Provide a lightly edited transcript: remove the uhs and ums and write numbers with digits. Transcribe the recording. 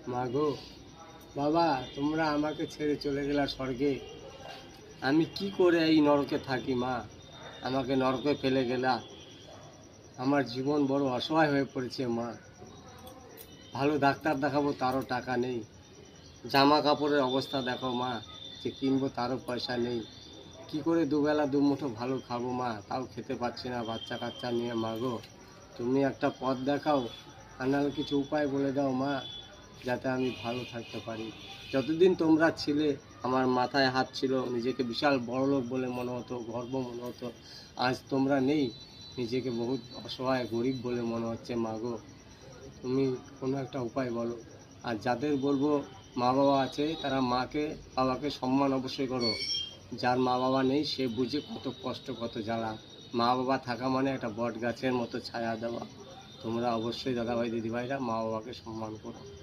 মা গো, বাবা, তোমরা আমাকে ছেড়ে চলে গেলা স্বর্গে। আমি কি করে এই নরকে থাকি মা? আমাকে নরকে ফেলে গেলা। আমার জীবন বড় অসহায় হয়ে পড়েছে মা। ভালো ডাক্তার দেখাবো তারও টাকা নেই। জামা কাপড়ের অবস্থা দেখো মা, যে কিনবো তারও পয়সা নেই। কি করে দুবেলা দুমুঠো ভালো খাবো মা, তাও খেতে পাচ্ছি না বাচ্চা কাচ্চা নিয়ে। মা গো, তুমি একটা পথ দেখাও, আর নাহলে কিছু উপায় বলে দাও মা, যাতে আমি ভালো থাকতে পারি। যতদিন তোমরা ছিলে আমার মাথায় হাত ছিল, নিজেকে বিশাল বড়লোক বলে মনে হতো, গর্ব মনে হতো। আজ তোমরা নেই, নিজেকে বহুত অসহায় গরিব বলে মনে হচ্ছে। মা গো, তুমি কোনো একটা উপায় বলো। আর যাদের বলবো মা বাবা আছে, তারা মাকে বাবাকে সম্মান অবশ্যই করো। যার মা বাবা নেই সে বুঝে কত কষ্ট, কত জ্বালা। মা বাবা থাকা মানে একটা বট গাছের মতো ছায়া দেওয়া। তোমরা অবশ্যই দাদাভাই দিদিভাইরা মা বাবাকে সম্মান করো।